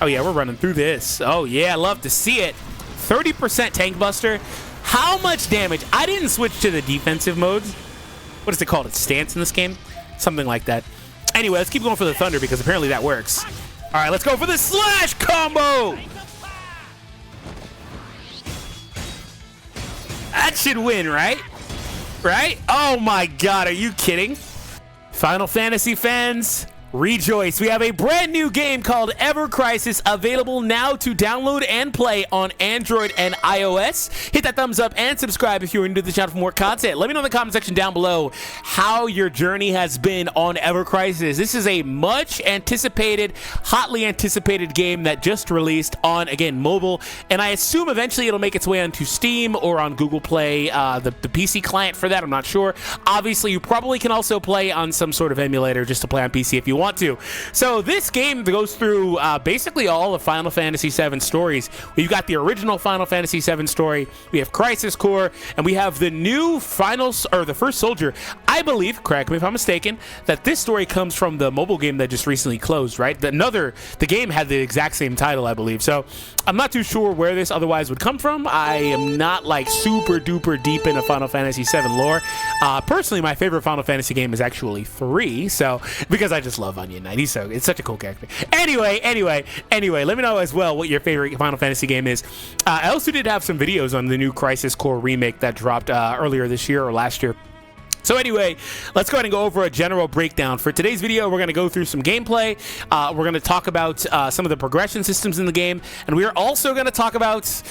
Oh yeah, we're running through this. Oh yeah, love to see it. 30% tank buster. How much damage? I didn't switch to the defensive mode. What is it called? It's stance in this game? Something like that. Anyway, let's keep going for the thunder because apparently that works. All right, let's go for the slash combo. That should win, right? Right? Oh my God, are you kidding? Final Fantasy fans, rejoice. We have a brand new game called Ever Crisis available now to download and play on Android and iOS. Hit that thumbs up and subscribe if you're new to the channel for more content. Let me know in the comment section down below how your journey has been on Ever Crisis. This is a much anticipated, hotly anticipated game that just released on, again, mobile, and I assume eventually it'll make its way onto Steam or on Google Play, the PC client for that. I'm not sure. Obviously, you probably can also play on some sort of emulator just to play on PC if you want to. So this game goes through basically all of Final Fantasy VII stories. We've got the original Final Fantasy VII story, we have Crisis Core, and we have the new the First Soldier. I believe, correct me if I'm mistaken, that this story comes from the mobile game that just recently closed, right? The game had the exact same title, I believe. So I'm not too sure where this otherwise would come from. I am not like super duper deep into Final Fantasy VII lore. Personally, my favorite Final Fantasy game is actually 3, so because I just love Onion Knight. It's such a cool character. Anyway, let me know as well what your favorite Final Fantasy game is. I also did have some videos on the new Crisis Core remake that dropped earlier this year or last year. So anyway, let's go ahead and go over a general breakdown. For today's video, we're going to go through some gameplay. We're going to talk about some of the progression systems in the game, and we are also going to talk about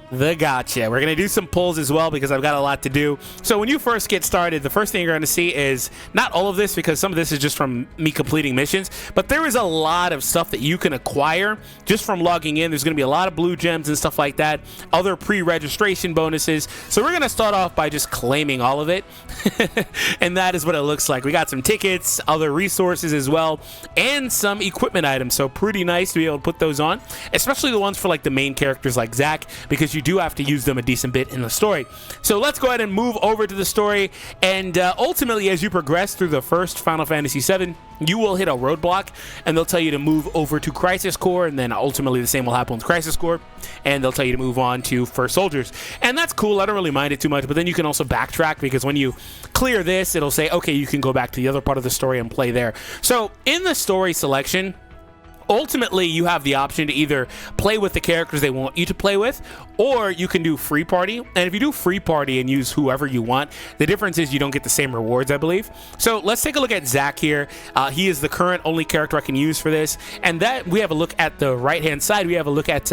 the gacha. We're going to do some pulls as well because I've got a lot to do. So when you first get started, the first thing you're going to see is not all of this because some of this is just from me completing missions, but there is a lot of stuff that you can acquire just from logging in. There's going to be a lot of blue gems and stuff like that, other pre-registration bonuses. So we're going to start off by just claiming all of it. And that is what it looks like. We got some tickets, other resources as well, and some equipment items. So pretty nice to be able to put those on, especially the ones for like the main characters like Zack, because you do have to use them a decent bit in the story. So let's go ahead and move over to the story, and ultimately as you progress through the first Final Fantasy VII, you will hit a roadblock and they'll tell you to move over to Crisis Core, and then ultimately the same will happen with Crisis Core, and they'll tell you to move on to First Soldiers. And that's cool, I don't really mind it too much, but then you can also backtrack because when you clear this, it'll say, okay, you can go back to the other part of the story and play there. So in the story selection, ultimately, you have the option to either play with the characters they want you to play with, or you can do free party. And if you do free party and use whoever you want, the difference is you don't get the same rewards, I believe. So let's take a look at Zack here. He is the current only character I can use for this. And that we have a look at the right-hand side. We have a look at,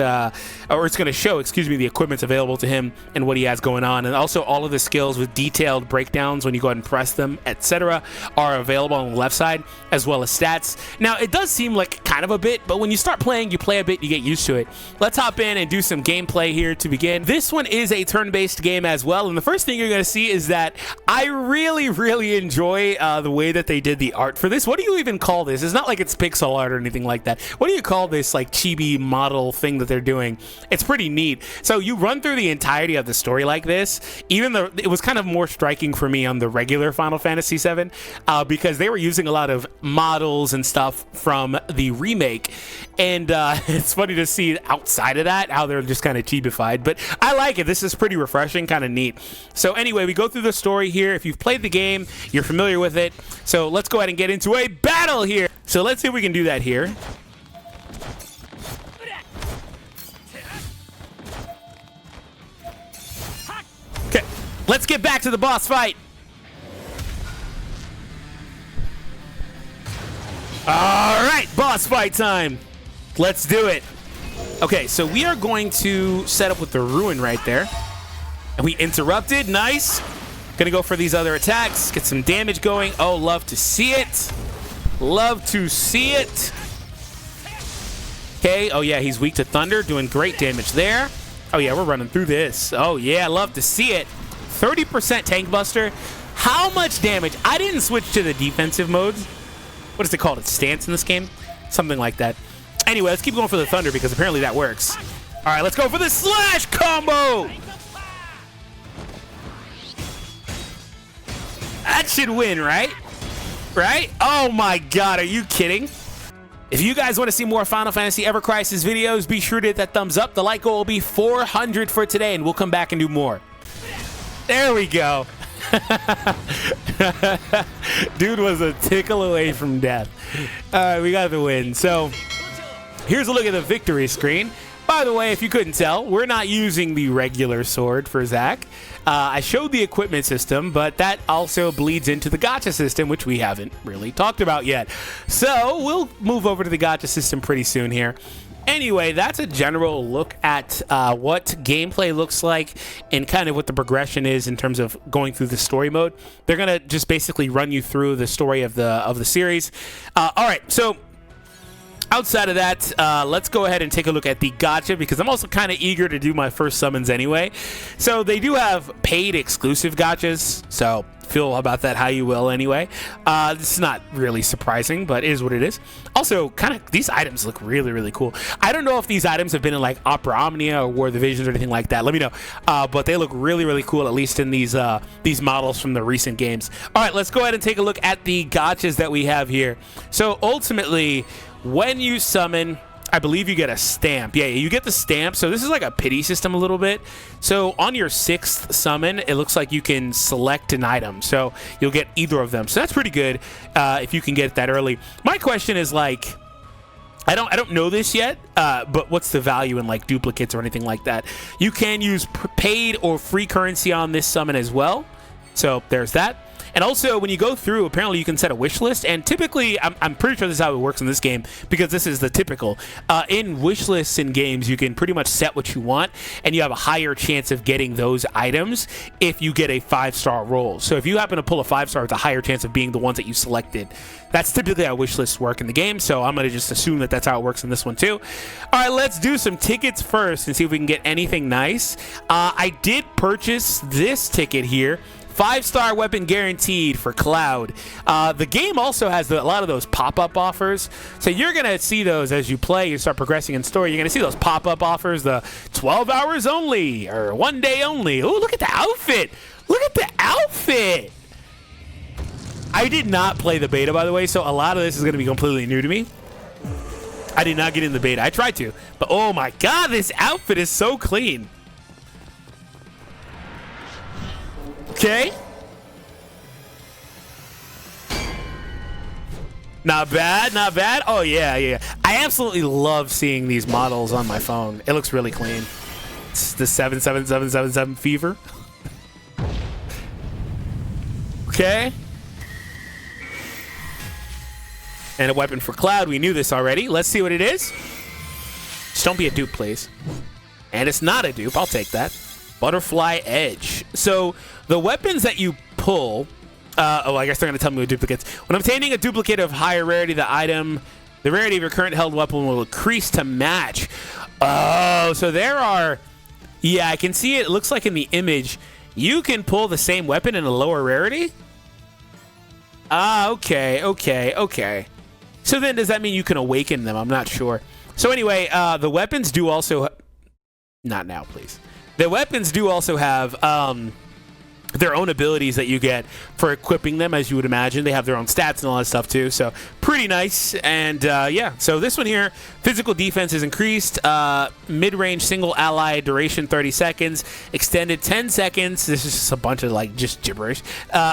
or it's going to show, excuse me, the equipment's available to him and what he has going on. And also all of the skills with detailed breakdowns when you go ahead and press them, etc., are available on the left side, as well as stats. Now, it does seem like kind of a bit, but when you start playing, you play a bit, you get used to it. Let's hop in and do some gameplay here to begin. This one is a turn-based game as well, and the first thing you're going to see is that I really enjoy the way that they did the art for this. What do you even call this? It's not like it's pixel art or anything like that. What do you call this like chibi model thing that they're doing? It's pretty neat. So you run through the entirety of the story like this, even though it was kind of more striking for me on the regular Final Fantasy VII because they were using a lot of models and stuff from the remake. And it's funny to see outside of that how they're just kind of chibified, but I like it. This is pretty refreshing, kind of neat. So anyway, we go through the story here. If you've played the game, you're familiar with it. So let's go ahead and get into a battle here. So let's see if we can do that here. Okay, let's get back to the boss fight. All right, boss fight time. Let's do it. Okay, so we are going to set up with the ruin right there. And we interrupted. Nice. Gonna go for these other attacks. Get some damage going. Oh, love to see it. Love to see it. Okay. Oh, yeah, he's weak to thunder. Doing great damage there. Oh, yeah, we're running through this. Oh, yeah, love to see it. 30% tank buster. How much damage? I didn't switch to the defensive mode. What is it called? It's stance in this game? Something like that. Anyway, let's keep going for the thunder because apparently that works. All right, let's go for the slash combo. That should win, right? Right? Oh my God, are you kidding? If you guys want to see more Final Fantasy Ever Crisis videos, be sure to hit that thumbs up. The like goal will be 400 for today, and we'll come back and do more. There we go. Dude was a tickle away from death. All right, we got the win. So here's a look at the victory screen. By the way, if you couldn't tell, we're not using the regular sword for Zack. I showed the equipment system, but that also bleeds into the Gacha system, which we haven't really talked about yet. So we'll move over to the Gacha system pretty soon here. Anyway, that's a general look at what gameplay looks like and kind of what the progression is in terms of going through the story mode. They're gonna just basically run you through the story of the series. All right, so outside of that, let's go ahead and take a look at the Gacha, because I'm also kind of eager to do my first summons anyway. So they do have paid exclusive Gachas, so feel about that how you will anyway. It's not really surprising, but it is what it is. Also, kind of these items look really, really cool. I don't know if these items have been in like Opera Omnia or War of the Visions or anything like that. Let me know. But they look really, really cool, at least in these models from the recent games. All right, let's go ahead and take a look at the Gachas that we have here. So ultimately, when you summon, I believe you get a stamp. Yeah, you get the stamp. So this is like a pity system a little bit. So on your 6th summon, it looks like you can select an item. So you'll get either of them. So that's pretty good if you can get that early. My question is like, I don't know this yet, but what's the value in like duplicates or anything like that? You can use paid or free currency on this summon as well. So there's that. And also, when you go through, apparently you can set a wish list. And typically, I'm pretty sure this is how it works in this game, because this is the typical. In wish lists in games, you can pretty much set what you want, and you have a higher chance of getting those items if you get a 5-star roll. So if you happen to pull a 5-star, it's a higher chance of being the ones that you selected. That's typically how wish lists work in the game, so I'm going to just assume that that's how it works in this one too. All right, let's do some tickets first and see if we can get anything nice. I did purchase this ticket here. 5-star weapon guaranteed for Cloud. The game also has a lot of those pop-up offers. So you're going to see those as you play, you start progressing in story. You're going to see those pop-up offers, the 12 hours only or 1 day only. Oh, look at the outfit. Look at the outfit. I did not play the beta, by the way, so a lot of this is going to be completely new to me. I did not get in the beta. I tried to, but oh my God, this outfit is so clean. Okay. Not bad, not bad. Oh, yeah, yeah. I absolutely love seeing these models on my phone. It looks really clean. It's the 77777 fever. Okay. And a weapon for Cloud. We knew this already. Let's see what it is. Just don't be a dupe, please. And it's not a dupe. I'll take that. Butterfly Edge. So the weapons that you pull, oh, I guess they're going to tell me with duplicates. When obtaining a duplicate of higher rarity, the rarity of your current held weapon will increase to match. Oh, so there are, yeah, I can see it. It looks like in the image, you can pull the same weapon in a lower rarity. Ah, okay, okay, okay. So then does that mean you can awaken them? I'm not sure. So anyway, the weapons do also, not now, please. The weapons do also have their own abilities that you get for equipping them, as you would imagine. They have their own stats and all that stuff too, so pretty nice. And yeah, so this one here, physical defense is increased, mid-range single ally duration 30 seconds, extended 10 seconds. This is just a bunch of like just gibberish.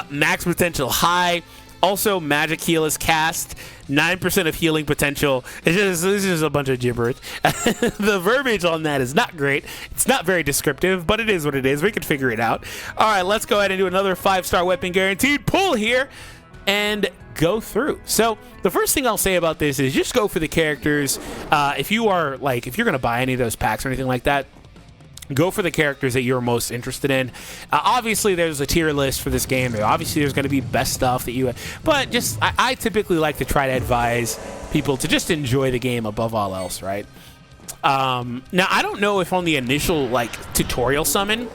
Max potential high. Also, magic heal is cast. 9% of healing potential. It's just a bunch of gibberish. The verbiage on that is not great. It's not very descriptive, but it is what it is. We can figure it out. All right, let's go ahead and do another 5-star weapon guaranteed pull here and go through. So the first thing I'll say about this is just go for the characters. If you're going to buy any of those packs or anything like that, go for the characters that you're most interested in. Obviously, there's a tier list for this game. Obviously, there's going to be best stuff that you... But just, I typically like to try to advise people to just enjoy the game above all else, right? Now, I don't know if on the initial, tutorial summon,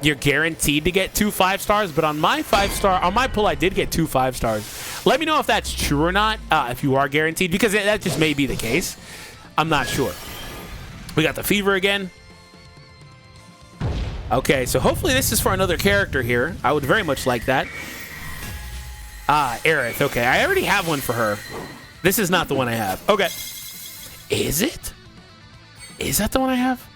you're guaranteed to get 2 5-stars, but on my 5-star... On my pull, I did get 2 5-stars. Let me know if that's true or not, if you are guaranteed, because that just may be the case. I'm not sure. We got the Fever again. Okay, so hopefully this is for another character here. I would very much like that. Ah, Aerith. Okay, I already have one for her. This is not the one I have. Okay. Is it? Is that the one I have?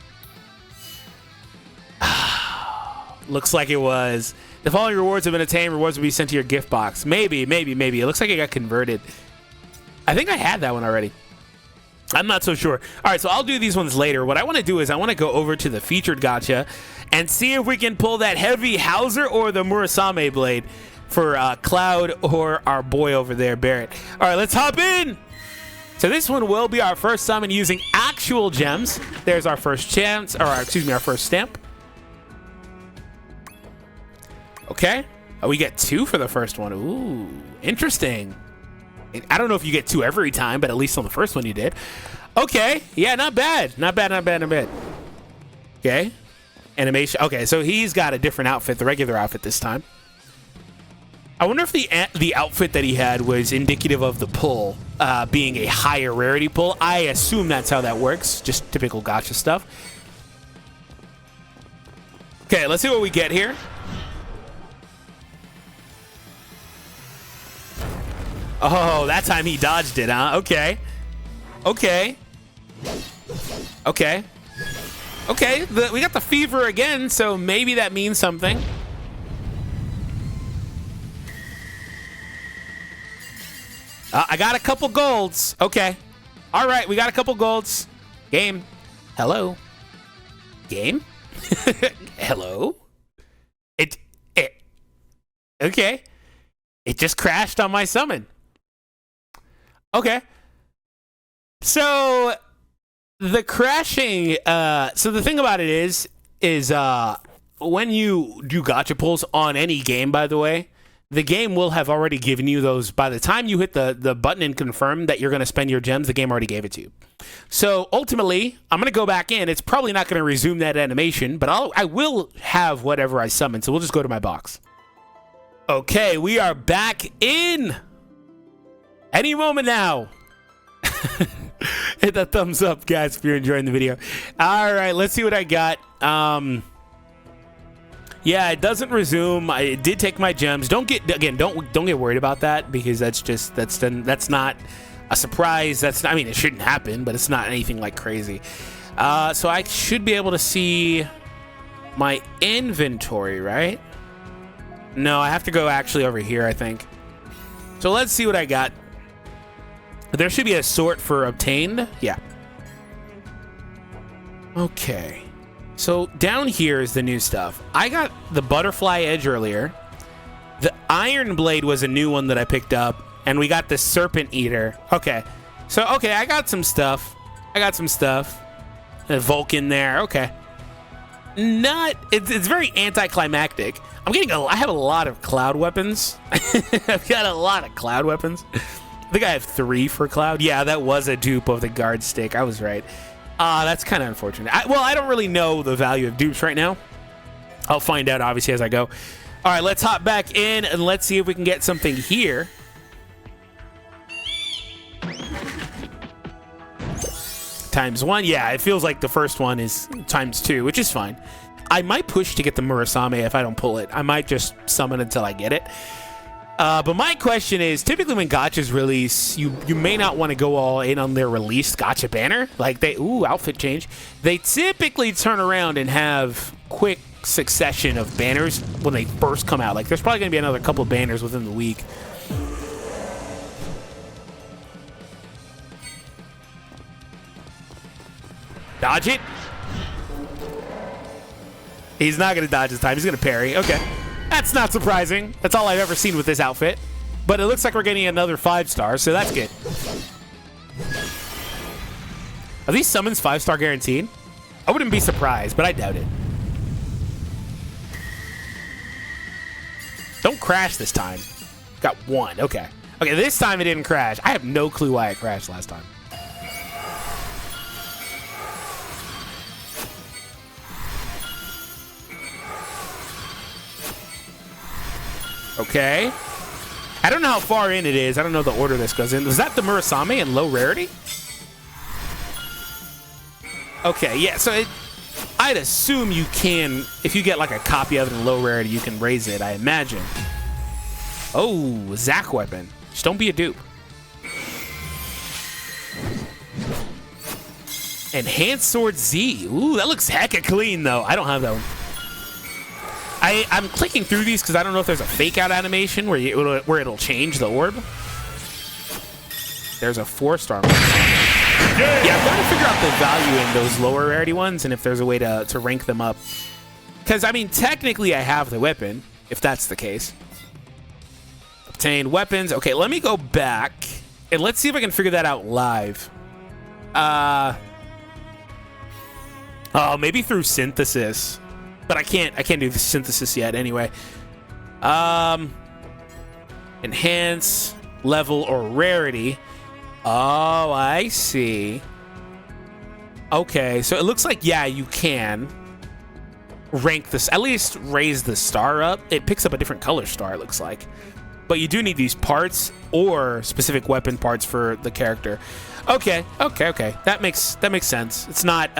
Looks like it was. The following rewards have been attained. Rewards will be sent to your gift box. Maybe. It looks like it got converted. I think I had that one already. I'm not so sure. All right, so I'll do these ones later. What I want to do is I want to go over to the featured gacha and see if we can pull that heavy Hauser or the Murasame blade for Cloud or our boy over there, Barrett. All right, let's hop in. So this one will be our first summon using actual gems. There's our first chance, or excuse me, our first stamp. Okay. Oh, we get 2 for the first one. Ooh, interesting. I don't know if you get 2 every time, but at least on the first one you did. Okay. Yeah, not bad. Okay. Animation. Okay, so he's got a different outfit, the regular outfit this time. I wonder if the outfit that he had was indicative of the pull being a higher rarity pull. I assume that's how that works. Just typical gacha stuff. Okay, let's see what we get here. Oh, that time he dodged it, huh? Okay. We got the fever again, so maybe that means something. I got a couple golds. Okay. All right, we got a couple golds. Game. Hello. Game? Hello? Okay. It just crashed on my summon. Okay. So the crashing, so the thing about it is when you do gacha pulls on any game, by the way, the game will have already given you those. By the time you hit the button and confirm that you're going to spend your gems, the game already gave it to you. So ultimately, I'm going to go back in. It's probably not going to resume that animation, but I will have whatever I summon. So we'll just go to my box. Okay, we are back in. Any moment now. Hit that thumbs up, guys, if you're enjoying the video. All right, let's see what I got. Yeah, it doesn't resume. I did take my gems. Don't get worried about that, because that's not a surprise. I mean, it shouldn't happen, but it's not anything like crazy. So I should be able to see my inventory, right? No, I have to go actually over here, I think. So let's see what I got. There should be a sort for obtained. Yeah. Okay. So down here is the new stuff. I got the butterfly edge earlier. The iron blade was a new one that I picked up. And we got the serpent eater. Okay. So, okay, I got some stuff. A Vulcan there. Okay. It's very anticlimactic. I have a lot of cloud weapons. I've got a lot of cloud weapons. I think I have 3 for cloud. Yeah, that was a dupe of the guard stick. I was right. That's kind of unfortunate. I don't really know the value of dupes right now. I'll find out, obviously, as I go. All right, let's hop back in and let's see if we can get something here. ×1. Yeah, it feels like the first one is ×2, which is fine. I might push to get the Murasame if I don't pull it. I might just summon until I get it. But my question is, typically when gachas release, you may not want to go all in on their released gacha banner. Like outfit change. They typically turn around and have quick succession of banners when they first come out. Like there's probably going to be another couple of banners within the week. Dodge it. He's not going to dodge this time. He's going to parry. Okay. That's not surprising. That's all I've ever seen with this outfit. But it looks like we're getting another 5-star, so that's good. Are these summons 5-star guaranteed? I wouldn't be surprised, but I doubt it. Don't crash this time. Got 1. Okay. Okay, this time it didn't crash. I have no clue why it crashed last time. Okay. I don't know how far in it is. I don't know the order this goes in. Was that the Murasame in low rarity? Okay, yeah, so I'd assume you can, if you get like a copy of it in low rarity, you can raise it, I imagine. Oh, Zac weapon. Just don't be a dupe. Enhanced Sword Z. Ooh, that looks hecka clean, though. I don't have that one. I'm clicking through these because I don't know if there's a fake out animation where it'll change the orb. There's a 4-star one. Yeah, I'm trying to figure out the value in those lower rarity ones and if there's a way to rank them up. Because, I mean, technically I have the weapon, if that's the case. Obtain weapons. Okay, let me go back and let's see if I can figure that out live. Oh, maybe through synthesis. But I can't do the synthesis yet anyway. Enhance, level, or rarity. Oh, I see. Okay, so it looks like, yeah, you can rank this, at least raise the star up. It picks up a different color star, it looks like. But you do need these parts or specific weapon parts for the character. Okay. That makes sense. It's not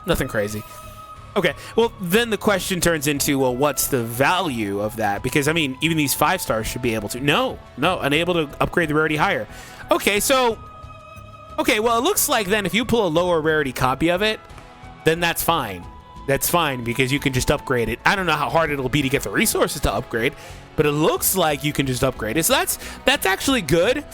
nothing crazy. Okay, well, then the question turns into, well, what's the value of that? Because, I mean, even these 5 stars should be able to. No, unable to upgrade the rarity higher. Okay, so, well, it looks like then if you pull a lower rarity copy of it, then that's fine. That's fine because you can just upgrade it. I don't know how hard it'll be to get the resources to upgrade, but it looks like you can just upgrade it. So that's actually good.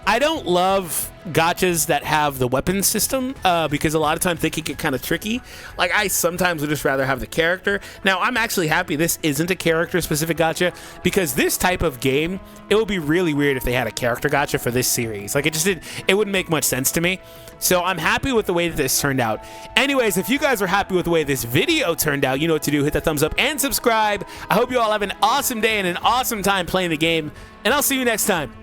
I don't love gachas that have the weapon system because a lot of times they can get kind of tricky. Like, I sometimes would just rather have the character. Now, I'm actually happy this isn't a character-specific gacha because this type of game, it would be really weird if they had a character gacha for this series. Like, it wouldn't make much sense to me. So I'm happy with the way that this turned out. Anyways, if you guys are happy with the way this video turned out, you know what to do. Hit that thumbs up and subscribe. I hope you all have an awesome day and an awesome time playing the game, and I'll see you next time.